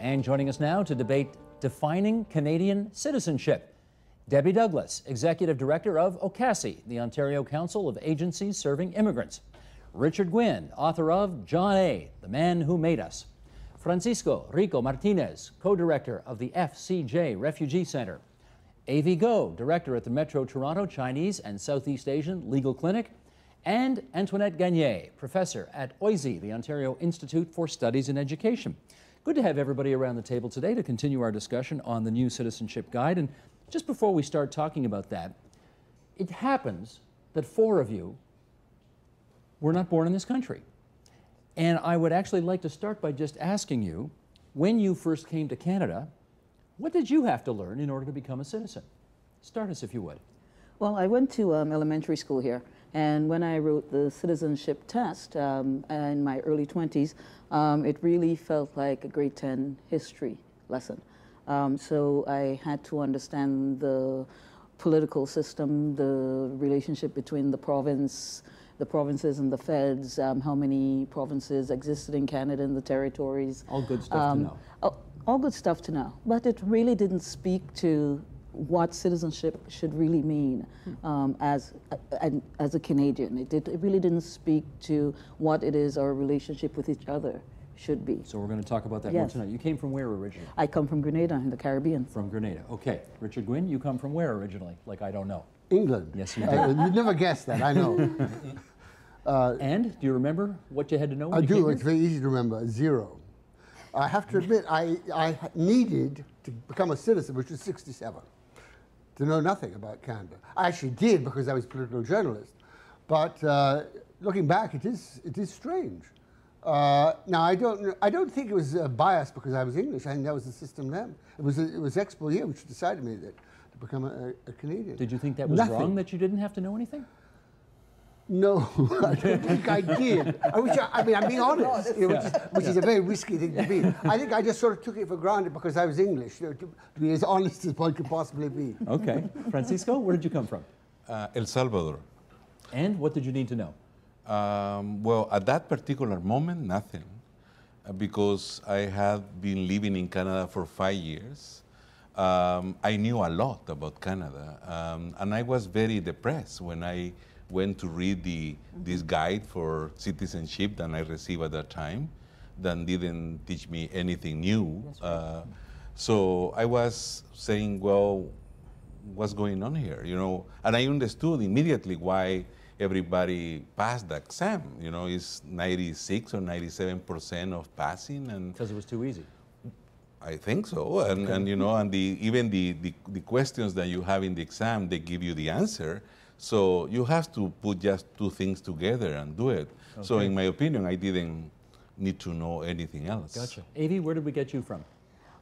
And joining us now to debate defining Canadian citizenship, Debbie Douglas, Executive Director of OCASI, the Ontario Council of Agencies Serving Immigrants. Richard Gwynn, author of John A., The Man Who Made Us. Francisco Rico Martinez, co-director of the FCJ Refugee Center. Avi Go, director at the Metro Toronto Chinese and Southeast Asian Legal Clinic. And Antoinette Gagné, professor at OISE, the Ontario Institute for Studies in Education. Good to have everybody around the table today to continue our discussion on the new Citizenship Guide. And just before we start talking about that, it happens that 4 of you were not born in this country. And I would actually like to start by just asking you, when you first came to Canada, what did you have to learn in order to become a citizen? Start us, if you would. Well, I went to elementary school here, and when I wrote the citizenship test in my early 20s, it really felt like a grade 10 history lesson. So I had to understand the political system, the relationship between the provinces and the feds, how many provinces existed in Canada and the territories. All good stuff to know. All good stuff to know, but it really didn't speak to what citizenship should really mean as a Canadian. It really didn't speak to what it is our relationship with each other should be. So we're going to talk about that more tonight. You came from where originally? I come from Grenada in the Caribbean. From Grenada. Okay. Richard Gwynn, you come from where originally? Like, I don't know. England. Yes, you do. You'd never guess that, I know. And do you remember what you had to know when I you do. came It's very easy to remember. 0. I have to admit, I needed to become a citizen, which was 67, to know nothing about Canada. I actually did because I was a political journalist. But looking back, it is strange. Now, I don't think it was biased because I was English. I think that was the system then. It was Expo here which decided me that to become a Canadian. Did you think that was wrong, that you didn't have to know anything? No, I don't think I did. I mean, I'm being honest, which is a very risky thing to be. I think I just sort of took it for granted because I was English, to be as honest as one could possibly be. Okay. Francisco, where did you come from? El Salvador. And what did you need to know? Well, at that particular moment, nothing, because I had been living in Canada for 5 years. I knew a lot about Canada, and I was very depressed when I went to read this guide for citizenship that I received at that time, that didn't teach me anything new. Right. So I was saying, well, what's going on here, you know? And I understood immediately why everybody passed the exam. You know, it's 96 or 97% of passing, and because it was too easy. I think so, and you know, and even the questions that you have in the exam, they give you the answer. So you have to put just 2 things together and do it. Okay. So in my opinion, I didn't need to know anything else. Gotcha. Avi, where did we get you from?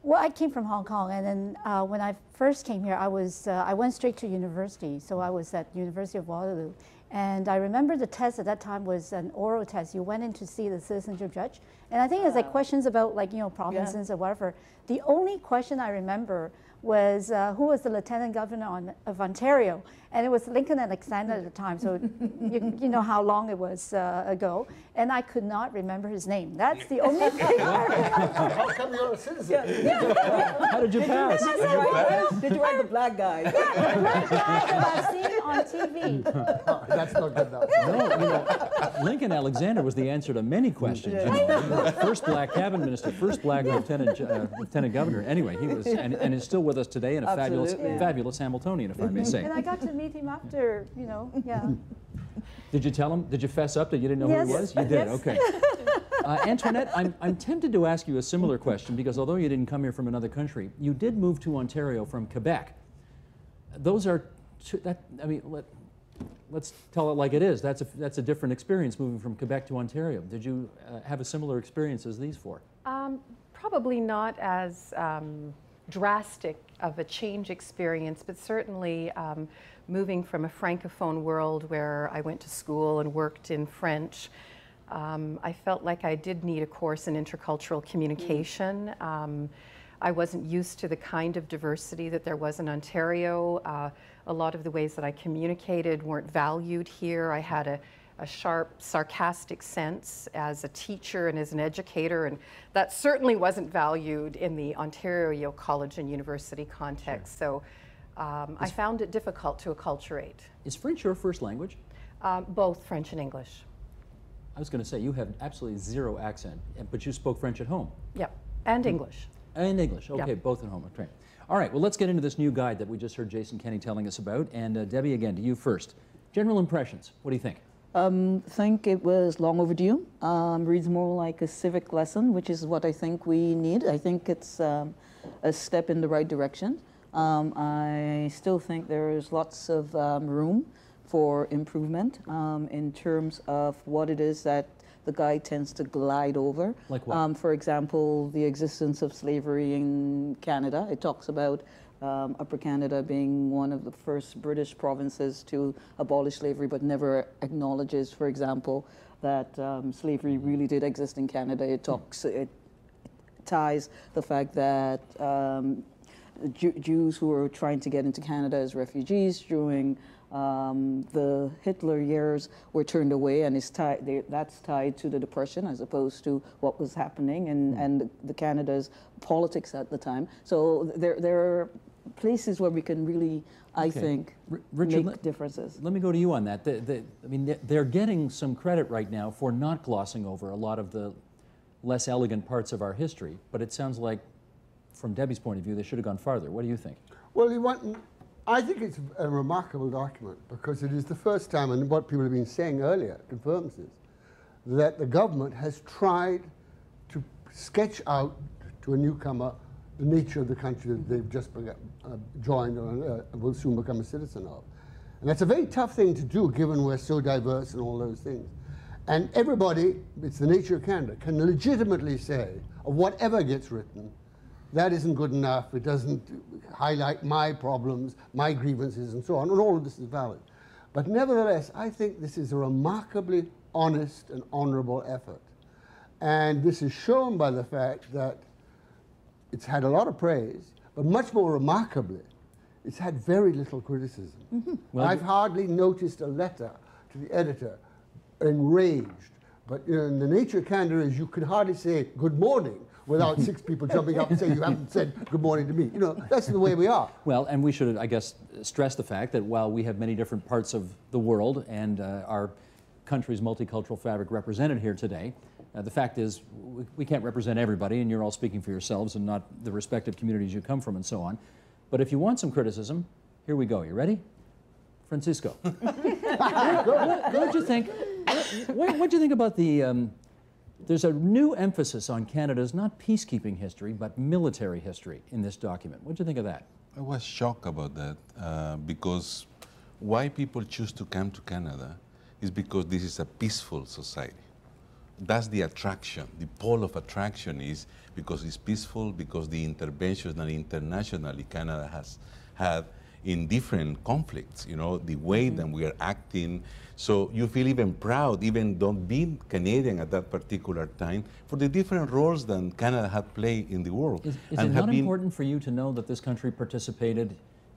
Well, I came from Hong Kong, and then when I first came here, I went straight to university. So I was at University of Waterloo. And I remember the test at that time was an oral test. You went in to see the citizenship judge. And I think it's like questions about, like, you know, provinces or whatever. The only question I remember was who was the Lieutenant Governor of Ontario, and it was Lincoln Alexander at the time, so you know how long it was ago, and I could not remember his name. That's the only thing I remember. How come you're a citizen? How did you pass? Did you write the black guy? Yeah, the black guy that I've seen on TV. Oh, that's not good enough. No, you know, Lincoln Alexander was the answer to many questions. You know, first black cabinet minister, first black lieutenant governor. Anyway, he was, and is still with us today, and a fabulous Hamiltonian, if I may say. And I got to meet him after, you know, yeah. Did you tell him? Did you fess up that you didn't know who he was? You did. Yes. Okay. Antoinette, I'm tempted to ask you a similar question because although you didn't come here from another country, you did move to Ontario from Quebec. Those are I mean, let's tell it like it is. That's a different experience moving from Quebec to Ontario. Did you have a similar experience as these 4? Probably not as drastic of a change experience, but certainly moving from a francophone world where I went to school and worked in French, I felt like I did need a course in intercultural communication. I wasn't used to the kind of diversity that there was in Ontario. A lot of the ways that I communicated weren't valued here. I had a sharp, sarcastic sense as a teacher and as an educator, and that certainly wasn't valued in the Ontario college and university context. Sure. So I found it difficult to acculturate. Is French your first language? Both French and English. I was going to say, you have absolutely zero accent, but you spoke French at home. Yep, and English. And English, okay, Yep. both at home. Okay. All right, well, let's get into this new guide that we just heard Jason Kenney telling us about. And Debbie, again, to you first. General impressions, what do you think? Think it was long overdue. Reads more like a civic lesson, which is what I think we need. I think it's a step in the right direction. I still think there is lots of room for improvement in terms of what it is that the guide tends to glide over. Like what? For example, the existence of slavery in Canada. It talks about Upper Canada being one of the first British provinces to abolish slavery, but never acknowledges, for example, that slavery really did exist in Canada. It ties the fact that Jews who were trying to get into Canada as refugees during the Hitler years were turned away, and that's tied to the Depression as opposed to what was happening and the Canada's politics at the time. So there are places where we can really, I think, Richard, make differences. Let me go to you on that. I mean, they're getting some credit right now for not glossing over a lot of the less elegant parts of our history, but it sounds like, from Debbie's point of view, they should have gone farther. What do you think? Well, I think it's a remarkable document because it is the first time, and what people have been saying earlier confirms this, that the government has tried to sketch out to a newcomer the nature of the country that they've just joined or will soon become a citizen of. And that's a very tough thing to do given we're so diverse and all those things. And everybody, it's the nature of Canada, can legitimately say, of whatever gets written, that isn't good enough, it doesn't highlight my problems, my grievances, and so on, and all of this is valid. But nevertheless, I think this is a remarkably honest and honorable effort. And this is shown by the fact that it's had a lot of praise, but much more remarkably, it's had very little criticism. Mm-hmm. Well, I've hardly noticed a letter to the editor enraged, but in the nature of Canada is you can hardly say good morning without 6 people jumping up and saying you haven't said good morning to me. You know, that's the way we are. Well, and we should, I guess, stress the fact that while we have many different parts of the world and our country's multicultural fabric represented here today, the fact is we can't represent everybody, and you're all speaking for yourselves and not the respective communities you come from and so on. But if you want some criticism, here we go. You ready? Francisco. What did you think? What did you think about the... there's a new emphasis on Canada's not peacekeeping history, but military history in this document. What did you think of that? I was shocked about that because why people choose to come to Canada is because this is a peaceful society. That's the attraction. The pole of attraction is because it's peaceful, because the interventions that internationally Canada has had in different conflicts, you know, the way that we are acting. So you feel even proud, even though being Canadian at that particular time, for the different roles that Canada had played in the world. Is it not important for you to know that this country participated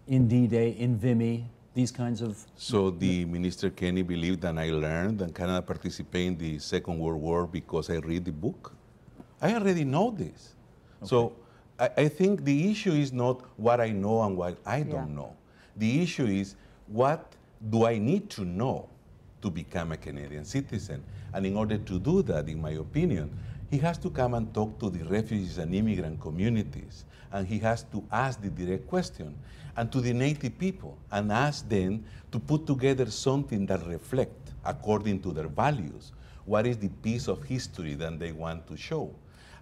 in D-Day, in Vimy, these kinds of... So the Minister Kenney believed that I learned that Canada participated in the Second World War because I read the book. I already know this. Okay. So I think the issue is not what I know and what I don't know. The issue is what do I need to know to become a Canadian citizen? And in order to do that, in my opinion, he has to come and talk to the refugees and immigrant communities. And he has to ask the direct question. And to the native people, and ask them to put together something that reflects, according to their values, what is the piece of history that they want to show.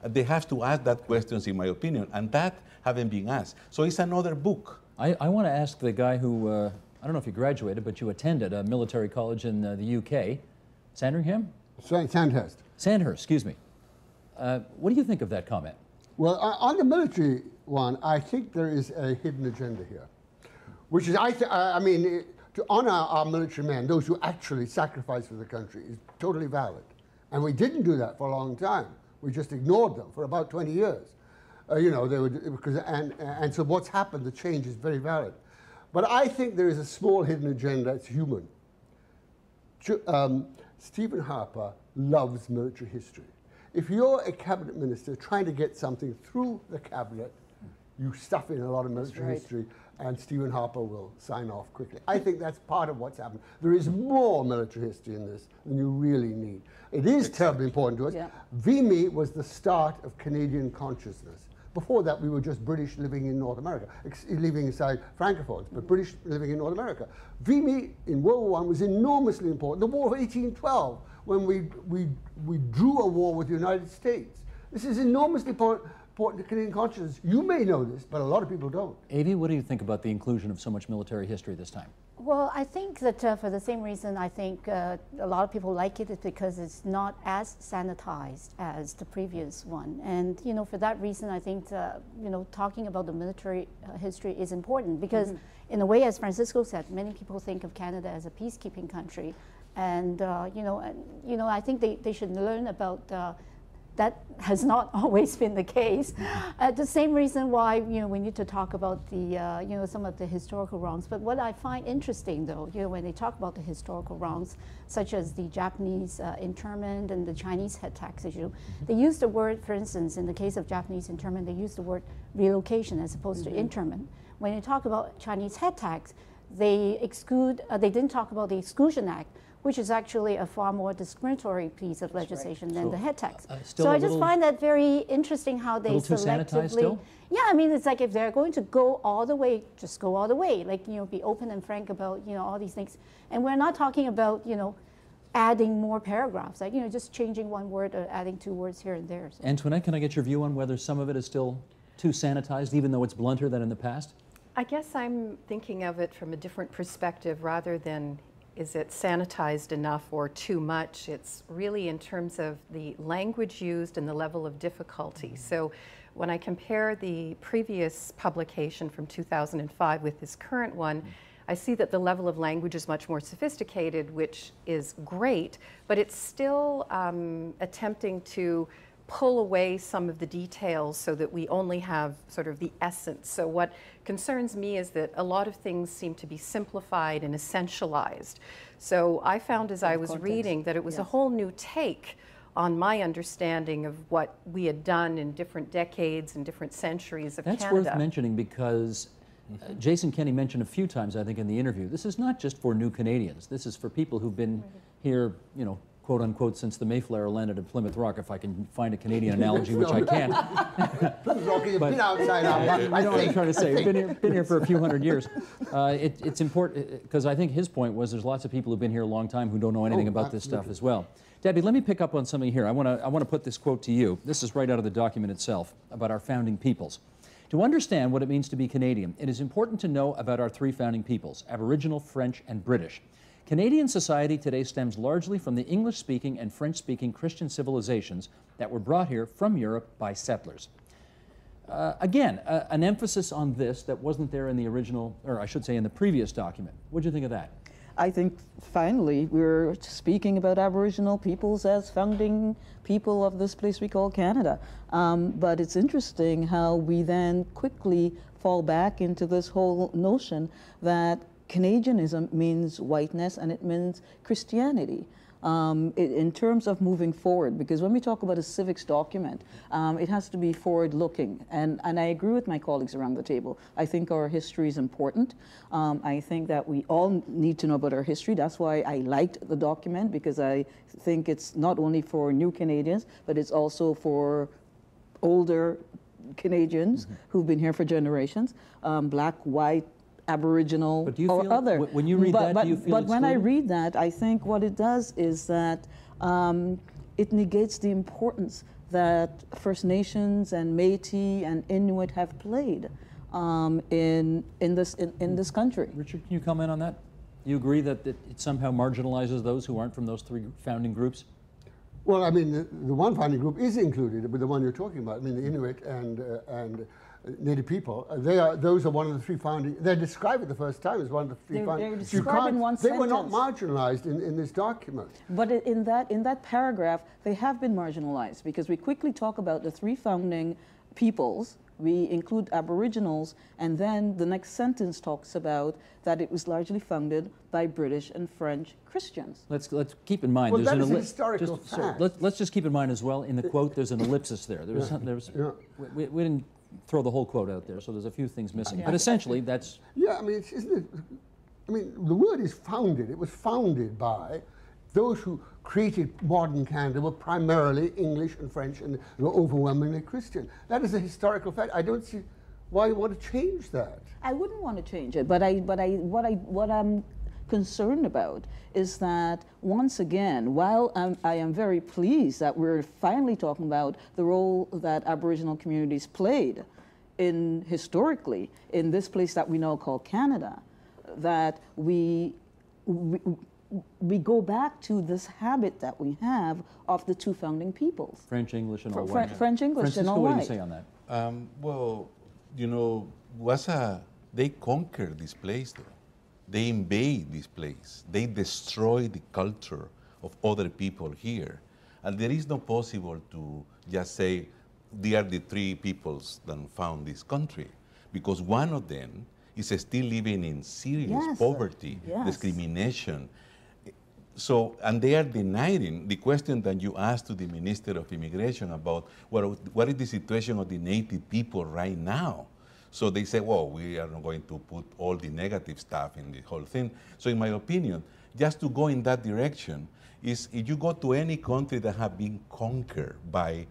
They have to ask that questions, in my opinion, and that haven't been asked. So it's another book. I want to ask the guy who, I don't know if you graduated, but you attended a military college in the UK, Sandringham? Sandhurst. Sandhurst, excuse me. What do you think of that comment? Well, on the military one, I think there is a hidden agenda here, which is, I mean, to honor our military men, those who actually sacrifice for the country, is totally valid. And we didn't do that for a long time. We just ignored them for about 20 years. You know, they would, because, and so what's happened, the change is very valid. But I think there is a small hidden agenda, it's human. Stephen Harper loves military history. If you're a cabinet minister trying to get something through the cabinet, you stuff in a lot of military history, and Stephen Harper will sign off quickly. I think that's part of what's happened. There is more military history in this than you really need. It is terribly important to us. Yeah. VME was the start of Canadian consciousness. Before that, we were just British living in North America, leaving aside Francophones, but British living in North America. VME in World War I was enormously important. The War of 1812, when we drew a war with the United States. This is enormously important to Canadian consciousness. You may know this, but a lot of people don't. Avi, what do you think about the inclusion of so much military history this time? Well, I think that for the same reason, I think a lot of people like it is because it's not as sanitized as the previous one. And, you know, for that reason, I think, you know, talking about the military history is important because in a way, as Francisco said, many people think of Canada as a peacekeeping country. And, you know, I think they should learn about that has not always been the case. The same reason why, you know, we need to talk about the, you know, some of the historical wrongs. But what I find interesting, though, you know, when they talk about the historical wrongs, such as the Japanese internment and the Chinese head tax issue, they use the word, for instance, in the case of Japanese internment, they use the word relocation as opposed to internment. When they talk about Chinese head tax, they exclude, they didn't talk about the Exclusion Act, which is actually a far more discriminatory piece of legislation than the head tax. So I just find that very interesting how they selectively. Yeah, I mean, it's like if they're going to go all the way, just go all the way. Like, you know, be open and frank about, you know, all these things. And we're not talking about, you know, adding more paragraphs, like, you know, just changing one word or adding two words here and there. So. Antoinette, can I get your view on whether some of it is still too sanitized, even though it's blunter than in the past? I guess I'm thinking of it from a different perspective rather than is it sanitized enough or too much? It's really in terms of the language used and the level of difficulty. So when I compare the previous publication from 2005 with this current one, I see that the level of language is much more sophisticated, which is great, but it's still attempting to pull away some of the details so that we only have sort of the essence. So what concerns me is that a lot of things seem to be simplified and essentialized. So I found as I was reading that it was a whole new take on my understanding of what we had done in different decades and different centuries of Canada. That's worth mentioning because Jason Kenney mentioned a few times, I think, in the interview, this is not just for new Canadians. This is for people who've been here, you know, quote unquote, since the Mayflower landed at Plymouth Rock, if I can find a Canadian analogy, which I can't. Plymouth Rock has been outside our I know what I'm trying to say. Been here for a few hundred years. It's important, because I think his point was there's lots of people who've been here a long time who don't know anything about this stuff as well. Debbie, let me pick up on something here. I want to put this quote to you. This is right out of the document itself about our founding peoples. To understand what it means to be Canadian, it is important to know about our three founding peoples, Aboriginal, French, and British. Canadian society today stems largely from the English-speaking and French-speaking Christian civilizations that were brought here from Europe by settlers. Again, an emphasis on this that wasn't there in the original, or I should say in the previous document. What do you think of that? I think finally we're speaking about Aboriginal peoples as founding people of this place we call Canada. But it's interesting how we then quickly fall back into this whole notion that Canadianism means whiteness and it means Christianity. In terms of moving forward, because when we talk about a civics document, it has to be forward-looking, and I agree with my colleagues around the table. I think our history is important. I think that we all need to know about our history. That's why I liked the document, because I think it's not only for new Canadians, but it's also for older Canadians who've been here for generations, black, white, Aboriginal, but do you or feel, other. When you read that, do you feel But when I excluded? read that, I think what it does is that it negates the importance that First Nations and Métis and Inuit have played in this country. Richard, can you comment on that? You agree that it somehow marginalizes those who aren't from those three founding groups? Well, I mean, the one founding group is included with the one you're talking about. I mean, the Inuit and Native people. Those are one of the three founding. They're described the first time as one of the three founding. They're described in one They were not sentence. marginalized in this document. But in that paragraph, they have been marginalized, because we quickly talk about the three founding peoples we include Aboriginals, and then the next sentence talks about that it was largely funded by British and French Christians. Let's keep in mind. Well, there's that an is a historical fact. let's just keep in mind as well. In the quote, there's an ellipsis there. We didn't throw the whole quote out there, so there's a few things missing. But essentially, that's Yeah, I mean, isn't it? I mean, the word is founded. It was founded by those who created modern Canada were primarily English and French and were overwhelmingly Christian. That is a historical fact. I don't see why you want to change that. I wouldn't want to change it, but what I'm concerned about is that once again, while I am very pleased that we're finally talking about the role that Aboriginal communities played historically in this place that we now call Canada, that we go back to this habit that we have of the two founding peoples. French, English, and all white. French, English, and all Francisco, what do white. you say on that? Well, you know, they conquered this place, though. They invade this place. They destroy the culture of other people here. And there is no possible to just say, they are the three peoples that found this country. Because one of them is still living in serious poverty, discrimination. So, and they are denying the question that you asked to the Minister of Immigration about what is the situation of the native people right now. So they say, well, we are not going to put all the negative stuff in the whole thing. So in my opinion, just to go in that direction is if you go to any country that have been conquered by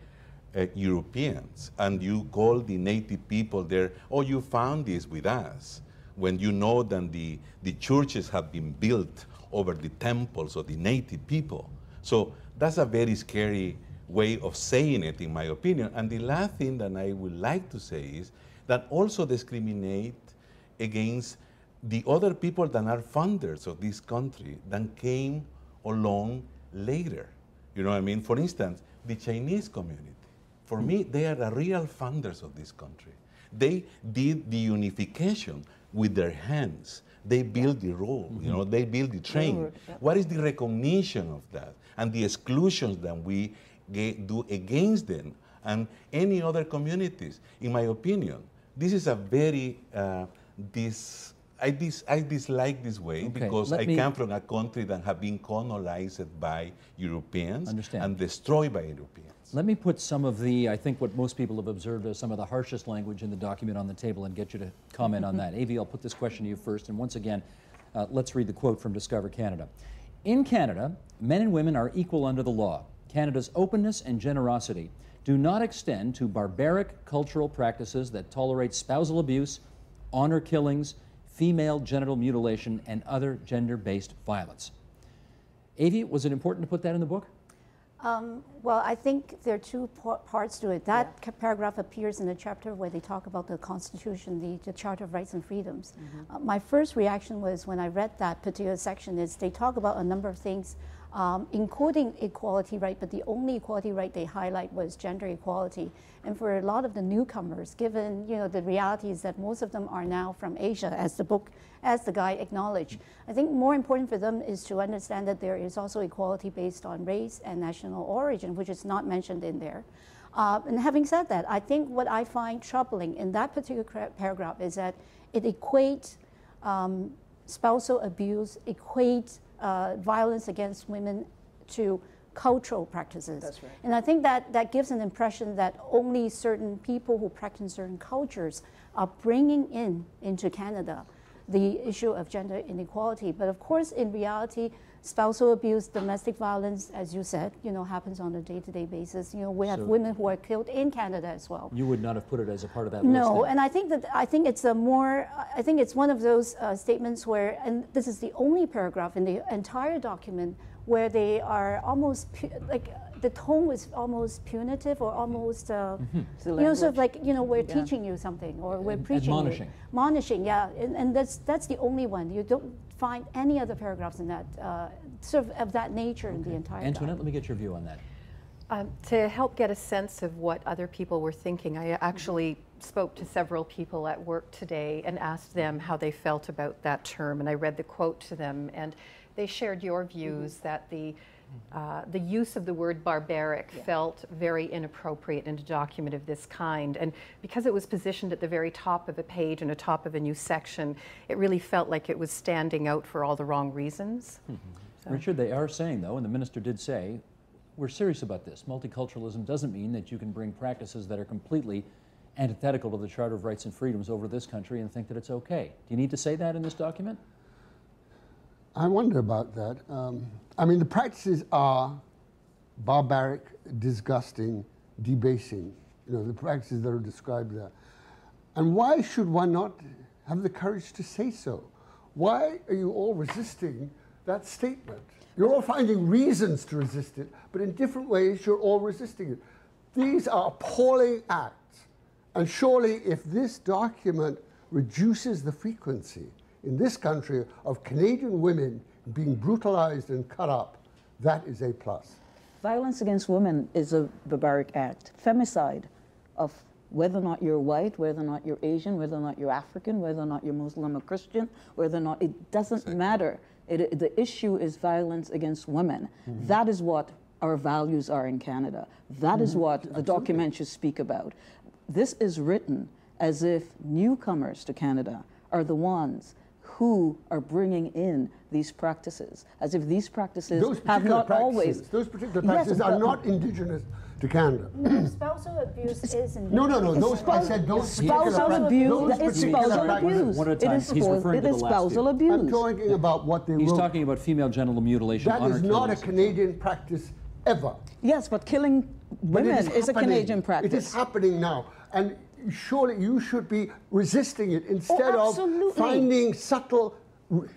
Europeans and you call the native people there, oh, you found this with us, when you know that the churches have been built over the temples of the native people. So that's a very scary way of saying it, in my opinion. And the last thing that I would like to say is that also discriminate against the other people that are founders of this country that came along later. You know what I mean? For instance, the Chinese community. For me, they are the real founders of this country. They did the unification with their hands. They built the road, you know, they built the train. What is the recognition of that? And the exclusions that we do against them and any other communities? In my opinion, this is a very, I dislike this way because I come from a country that have been colonized by Europeans and destroyed by Europeans. Let me put some of I think what most people have observed as some of the harshest language in the document on the table and get you to comment on that. Avi, I'll put this question to you first. And once again, let's read the quote from Discover Canada. In Canada, men and women are equal under the law. Canada's openness and generosity do not extend to barbaric cultural practices that tolerate spousal abuse, honor killings, female genital mutilation, and other gender-based violence. Avi, was it important to put that in the book? Well, I think there are two parts to it. That paragraph appears in the chapter where they talk about the Constitution, the Charter of Rights and Freedoms. My first reaction was when I read that particular section is they talk about a number of things, including equality right, but the only equality right they highlight was gender equality. And for a lot of the newcomers, given the realities that most of them are now from Asia, as the guy acknowledged, I think more important for them is to understand that there is also equality based on race and national origin, which is not mentioned in there. And having said that, I think what I find troubling in that particular paragraph is that it equates spousal abuse, equates violence against women to cultural practices. That's right. And I think that gives an impression that only certain people who practice certain cultures are bringing into Canada the issue of gender inequality. But of course, in reality, spousal abuse, domestic violence, as you said, happens on a day-to-day basis. We have women who are killed in Canada as well. You would not have put it as a part of that list. No, then. and I think it's one of those statements where, and this is the only paragraph in the entire document where they are almost the tone was almost punitive or almost sort of like we're teaching you something or we're preaching admonishing. you. Admonishing, yeah, and that's the only one. You don't find any other paragraphs in that sort of that nature in the entire Antoinette, let me get your view on that. To help get a sense of what other people were thinking, I actually spoke to several people at work today and asked them how they felt about that term, and I read the quote to them, and they shared your views that the the use of the word barbaric felt very inappropriate in a document of this kind. And because it was positioned at the very top of a page and the top of a new section, it really felt like it was standing out for all the wrong reasons. So. Richard, they are saying, though, and the minister did say, we're serious about this. Multiculturalism doesn't mean that you can bring practices that are completely antithetical to the Charter of Rights and Freedoms over this country and think that it's okay. Do you need to say that in this document? I wonder about that. I mean, the practices are barbaric, disgusting, debasing, the practices that are described there. And why should one not have the courage to say so? Why are you all resisting that statement? You're all finding reasons to resist it, but in different ways you're all resisting it. These are appalling acts. And surely if this document reduces the frequency in this country of Canadian women being brutalized and cut up, that is a plus. Violence against women is a barbaric act. Femicide of whether or not you're white, whether or not you're Asian, whether or not you're African, whether or not you're Muslim or Christian, whether or not, it doesn't matter. The issue is violence against women. That is what our values are in Canada. That is what the document should speak about. This is written as if newcomers to Canada are the ones who are bringing in these practices, as if these practices have not always... Those particular practices are not indigenous to Canada. No, spousal abuse is indigenous. No. I said those spousal abuse. It's spousal abuse. It is spousal abuse. I'm talking about what they wrote. He's talking about female genital mutilation. That is not a Canadian practice ever. Yes, but killing women is a Canadian practice. It is happening now. And surely you should be resisting it instead of finding subtle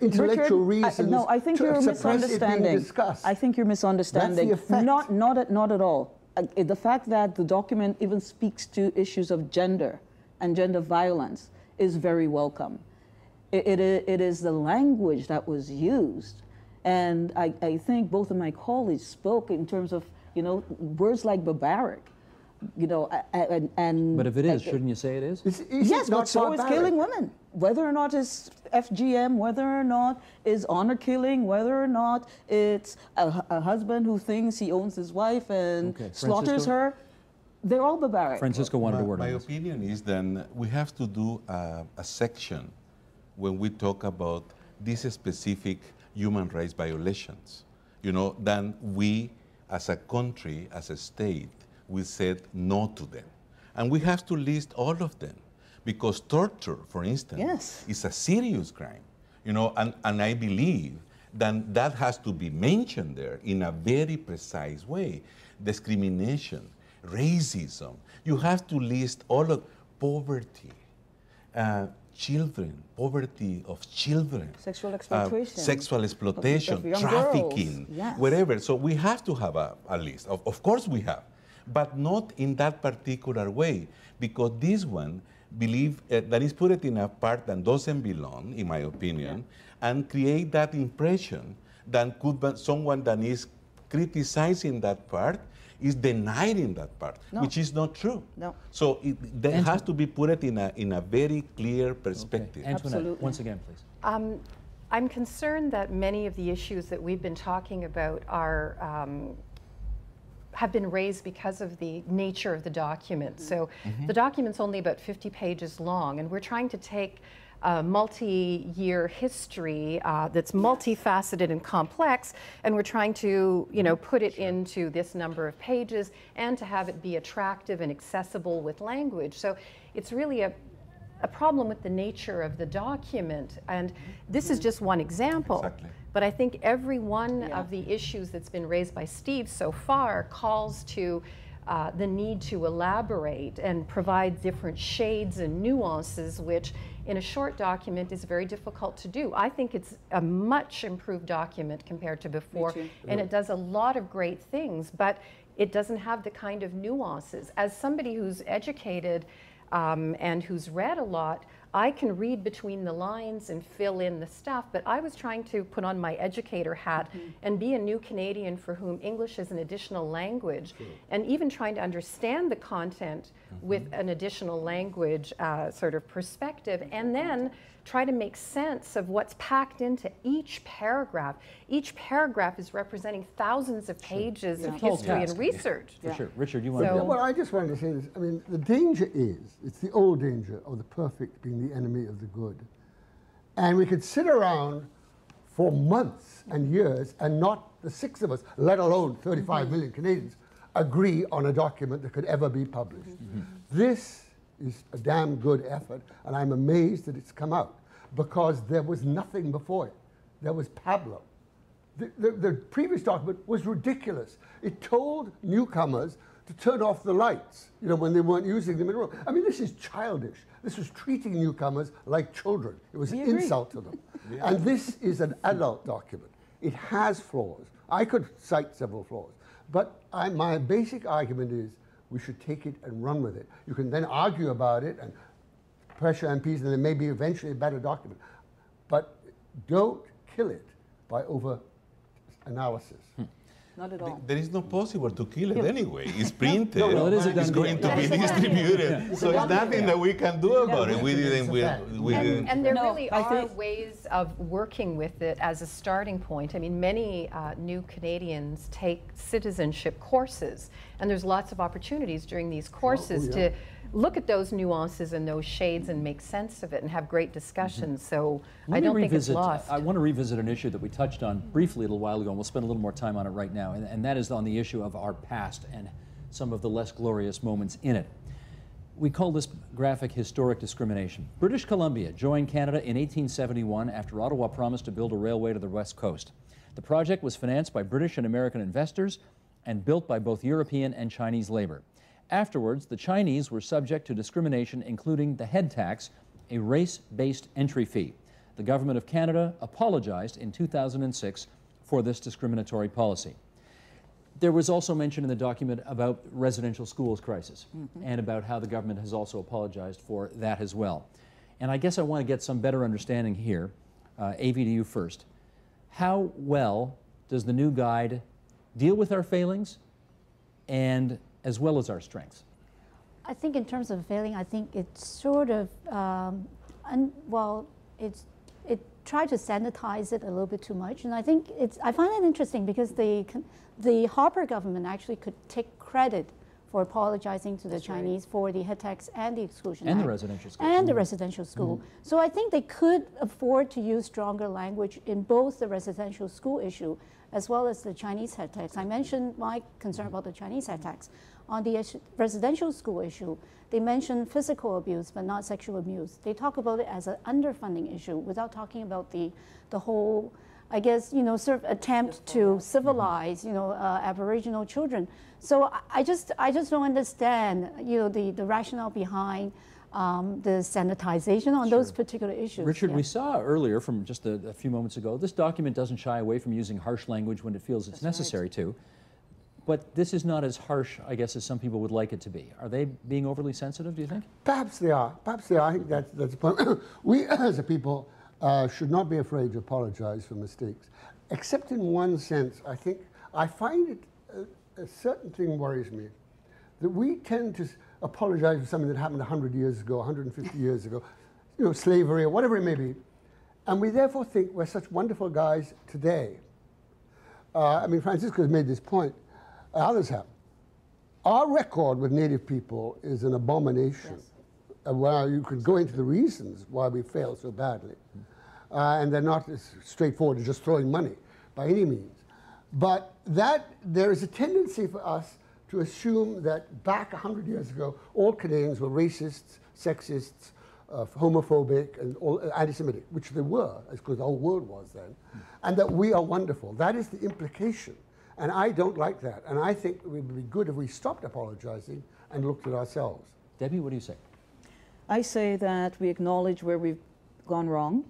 intellectual reasons no, I think you're misunderstanding. I think you're misunderstanding. That's the effect. Not at all. The fact that the document even speaks to issues of gender and gender violence is very welcome. It is the language that was used, and I think both of my colleagues spoke in terms of words like barbaric. But if it is, shouldn't you say it is? Yes, but so is killing women. Whether or not it's FGM, whether or not it's honor killing, whether or not it's a husband who thinks he owns his wife and slaughters her, they're all barbaric. Francisco wanted a word on this. My opinion is then we have to do a section when we talk about these specific human rights violations. Then we, as a country, as a state, we said no to them. And we have to list all of them because torture, for instance, is a serious crime, and I believe that has to be mentioned there in a very precise way. Discrimination, racism, you have to list all of poverty, children, poverty of children, sexual exploitation, sexual exploitation, trafficking, whatever. So we have to have a list. Of course we have. But not in that particular way, because this one that is put it in a part that doesn't belong, in my opinion, and create that impression that someone that is criticizing that part is denying that part, which is not true. No. So that has to be put in a very clear perspective. Antoinette, Absolutely. once again, please. I'm concerned that many of the issues that we've been talking about have been raised because of the nature of the document. So the document's only about 50 pages long, and we're trying to take a multi-year history that's multifaceted and complex, and we're trying to put it into this number of pages and to have it be attractive and accessible with language. So it's really a problem with the nature of the document, and this is just one example. Exactly. But I think every one of the issues that's been raised by Steve so far calls to the need to elaborate and provide different shades and nuances, which in a short document is very difficult to do. I think it's a much improved document compared to before, and it does a lot of great things, but it doesn't have the kind of nuances. As somebody who's educated and who's read a lot, I can read between the lines and fill in the stuff, but I was trying to put on my educator hat and be a new Canadian for whom English is an additional language, and even trying to understand the content with an additional language sort of perspective, and then try to make sense of what's packed into each paragraph. Each paragraph is representing thousands of pages of history and research. For sure. Richard, you want So- to... Well, I just wanted to say this. I mean, the danger is, it's the old danger of the perfect being the enemy of the good. And we could sit around for months and years and not the 6 of us, let alone 35 million Canadians, agree on a document that could ever be published. This is a damn good effort, and I'm amazed that it's come out, because there was nothing before it. There was Pablo. The previous document was ridiculous. It told newcomers to turn off the lights, you know, when they weren't using them in a room. I mean, this is childish. This was treating newcomers like children. It was an insult to them. And this is an adult document. It has flaws. I could cite several flaws. But my basic argument is we should take it and run with it. You can then argue about it and pressure MPs, and there may be eventually a better document. But don't kill it by over-analysis. Not at all. There is no possible to kill it anyway. It's printed. No, it is a done it's going deal. to be distributed. So it's nothing that we can do about it. We didn't. And there No, really I are think- ways of working with it as a starting point. I mean, many new Canadians take citizenship courses, and there's lots of opportunities during these courses to look at those nuances and those shades and make sense of it and have great discussions. So I don't think it's lost. I want to revisit an issue that we touched on briefly a little while ago, and we'll spend a little more time on it right now, and that is on the issue of our past and some of the less glorious moments in it. We call this graphic historic discrimination. British Columbia joined Canada in 1871 after Ottawa promised to build a railway to the west coast. The project was financed by British and American investors and built by both European and Chinese labor. Afterwards, the Chinese were subject to discrimination, including the head tax, a race-based entry fee. The Government of Canada apologized in 2006 for this discriminatory policy. There was also mention in the document about residential schools crisis and about how the government has also apologized for that as well. And I guess I want to get some better understanding here. AV, to you first. How well does the new guide deal with our failings and as well as our strengths? I think in terms of failing, I think it's sort of, it tried to sanitize it a little bit too much. And I think I find it interesting because the Harper government actually could take credit for apologizing to the Chinese for the head tax and the exclusion And act. the residential school. And the residential school. So I think they could afford to use stronger language in both the residential school issue as well as the Chinese head tax. I mentioned my concern about the Chinese head tax. On the residential school issue, they mention physical abuse but not sexual abuse. They talk about it as an underfunding issue without talking about the whole, I guess, you know, sort of attempt to civilize, you know, Aboriginal children. So I just don't understand, you know, the rationale behind the sanitization on those particular issues. Richard, Yeah. we saw earlier from just a few moments ago, this document doesn't shy away from using harsh language when it feels it's necessary to. But this is not as harsh, I guess, as some people would like it to be. Are they being overly sensitive, do you think? Perhaps they are. Perhaps they are. I think that's the point. We, as a people, should not be afraid to apologize for mistakes, except in one sense. I find it, a certain thing worries me, that we tend to apologize for something that happened 100 years ago, 150 years ago, you know, slavery or whatever it may be, and we therefore think we're such wonderful guys today. I mean, Francisco has made this point. Others have. Our record with Native people is an abomination. Yes. Well, you could go into the reasons why we fail so badly. And they're not as straightforward as just throwing money by any means. But there is a tendency for us to assume that back 100 years ago, all Canadians were racists, sexists, homophobic, and all anti-Semitic, which they were, because the whole world was then, and that we are wonderful. That is the implication. And I don't like that. And I think it would be good if we stopped apologizing and looked at ourselves. Debbie, what do you say? I say that we acknowledge where we've gone wrong,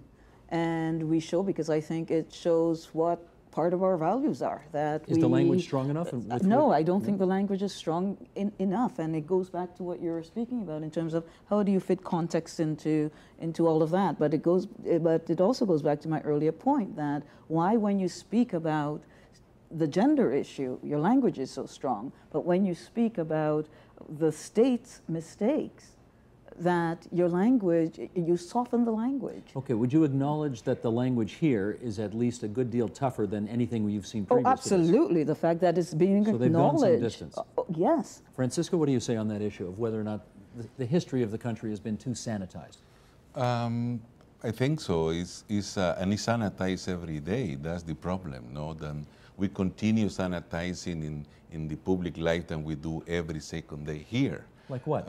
and we show, because I think it shows what part of our values are. That Is the language strong enough? No, I don't think the language is strong enough, and it goes back to what you were speaking about in terms of how do you fit context into all of that. But it also goes back to my earlier point that why, when you speak about the gender issue, your language is so strong, but when you speak about the state's mistakes, that your language, you soften the language. Okay, would you acknowledge that the language here is at least a good deal tougher than anything you've seen Oh, previously? absolutely. The fact that it's being So acknowledged. they've gone some distance. Yes. Francisco, what do you say on that issue of whether or not the history of the country has been too sanitized? I think so. And it's sanitized every day. That's the problem, no? Then we continue sanitizing in the public life than we do every second day here. Like what?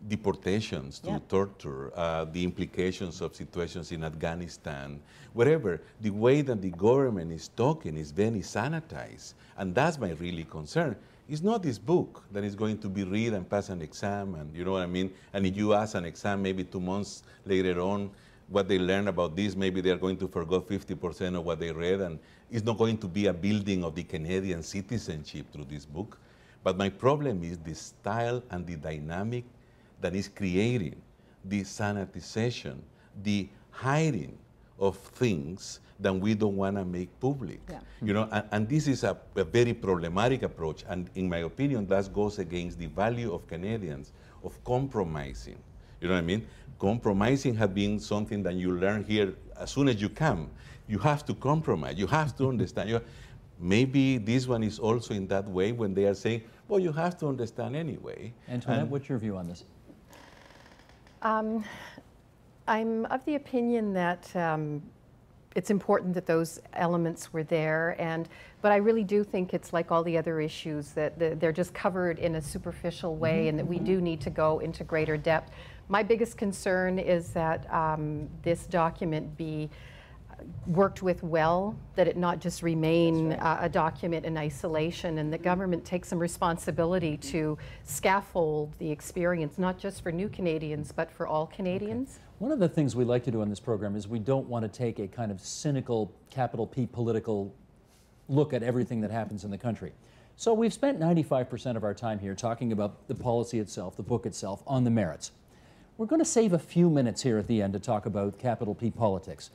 Deportations to torture, the implications of situations in Afghanistan, wherever. The way that the government is talking is very sanitized. And that's my really concern. It's not this book that is going to be read and pass an exam, and you know what I mean? And if you ask an exam maybe 2 months later on, what they learn about this, maybe they're going to forget 50% of what they read, and it's not going to be a building of the Canadian citizenship through this book. But my problem is the style and the dynamic that is creating the sanitization, the hiding of things that we don't want to make public. Yeah. You know, and this is a very problematic approach, and in my opinion, that goes against the value of Canadians of compromising. You know what I mean? Compromising has been something that you learn here as soon as you come. You have to compromise. You have to understand. Maybe this one is also in that way when they are saying, well, you have to understand anyway. Antoinette, what's your view on this? I'm of the opinion that it's important that those elements were there, but I really do think it's like all the other issues that they're just covered in a superficial way, and that we do need to go into greater depth. My biggest concern is that this document be worked with well, that it not just remain a document in isolation, and the government take some responsibility to scaffold the experience, not just for new Canadians, but for all Canadians. Okay. One of the things we like to do on this program is we don't want to take a kind of cynical, capital P political look at everything that happens in the country. So we've spent 95% of our time here talking about the policy itself, the book itself, on the merits. We're going to save a few minutes here at the end to talk about capital P politics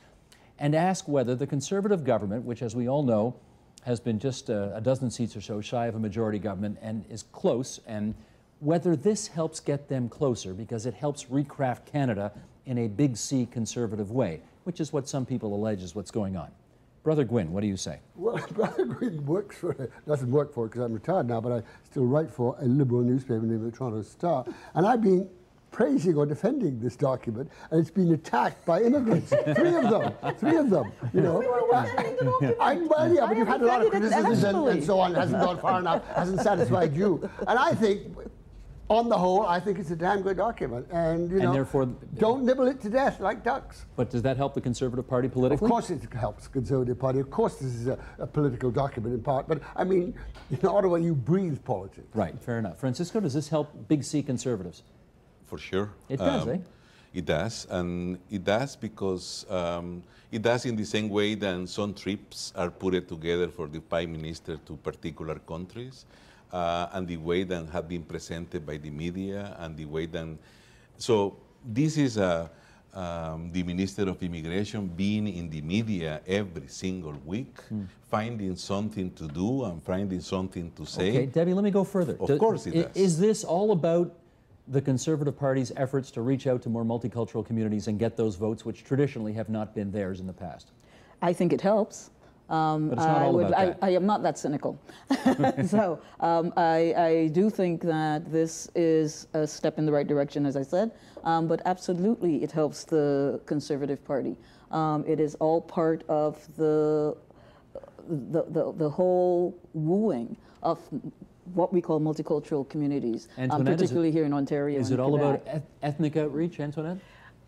and ask whether the Conservative government, which as we all know has been just a dozen seats or so shy of a majority government and is close, and whether this helps get them closer because it helps recraft Canada in a big C Conservative way, which is what some people allege is what's going on. Brother Gwyn, what do you say? Well, Brother Gwyn doesn't work for it because I'm retired now, but I still write for a Liberal newspaper named the Toronto Star, and I've been praising or defending this document, and it's been attacked by immigrants. Three of them, you know. Well, yeah, but you've had a lot of criticisms and so on, hasn't gone far enough, hasn't satisfied you. And I think, on the whole, I think it's a damn good document. And, you know, therefore, don't nibble it to death like ducks. But does that help the Conservative Party politically? Of course it helps the Conservative Party. Of course this is a political document in part. But, I mean, in Ottawa, you breathe politics. Right, fair enough. Francisco, does this help big C Conservatives? For sure. It does, eh? It does, and it does because it does in the same way that some trips are put together for the Prime Minister to particular countries, and the way that have been presented by the media, and the way that... So this is the Minister of Immigration being in the media every single week, finding something to do and finding something to say. Okay, Debbie, let me go further. Of course it does. Is this all about the Conservative Party's efforts to reach out to more multicultural communities and get those votes, which traditionally have not been theirs in the past? I think it helps. But it's not all about that. I am not that cynical. So I do think that this is a step in the right direction, as I said, but absolutely it helps the Conservative Party. It is all part of the whole wooing of what we call multicultural communities, particularly here in Ontario. Is it all about ethnic outreach, Antoinette?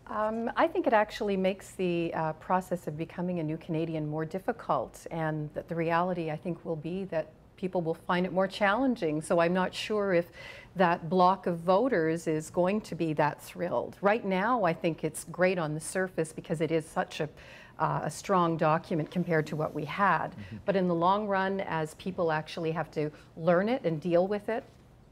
I think it actually makes the process of becoming a new Canadian more difficult, and that the reality, I think, will be that people will find it more challenging. So I'm not sure if that block of voters is going to be that thrilled. Right now, I think it's great on the surface because it is such a strong document compared to what we had. But in the long run, as people actually have to learn it and deal with it,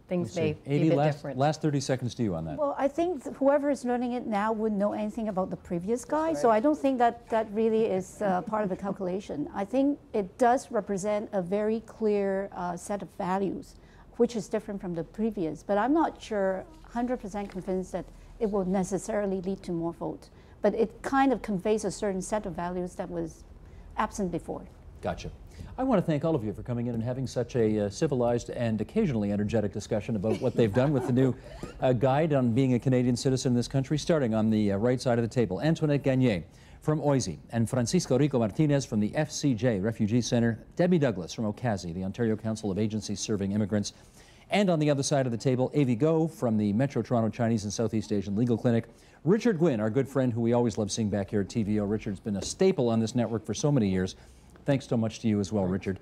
things may be a bit different. Last 30 seconds to you on that. Well, I think whoever is learning it now wouldn't know anything about the previous guy, so I don't think that that really is part of the calculation. I think it does represent a very clear set of values, which is different from the previous, but I'm not sure 100% convinced that it will necessarily lead to more votes. But it kind of conveys a certain set of values that was absent before. Gotcha. I want to thank all of you for coming in and having such a civilized and occasionally energetic discussion about what they've done with the new guide on being a Canadian citizen in this country, starting on the right side of the table. Antoinette Gagné from Oise and Francisco Rico Martinez from the FCJ Refugee Center, Debbie Douglas from OCASI, the Ontario Council of Agencies Serving Immigrants, and on the other side of the table, Avi Go from the Metro Toronto Chinese and Southeast Asian Legal Clinic, Richard Gwynn, our good friend who we always love seeing back here at TVO. Richard's been a staple on this network for so many years. Thanks so much to you as well, Richard.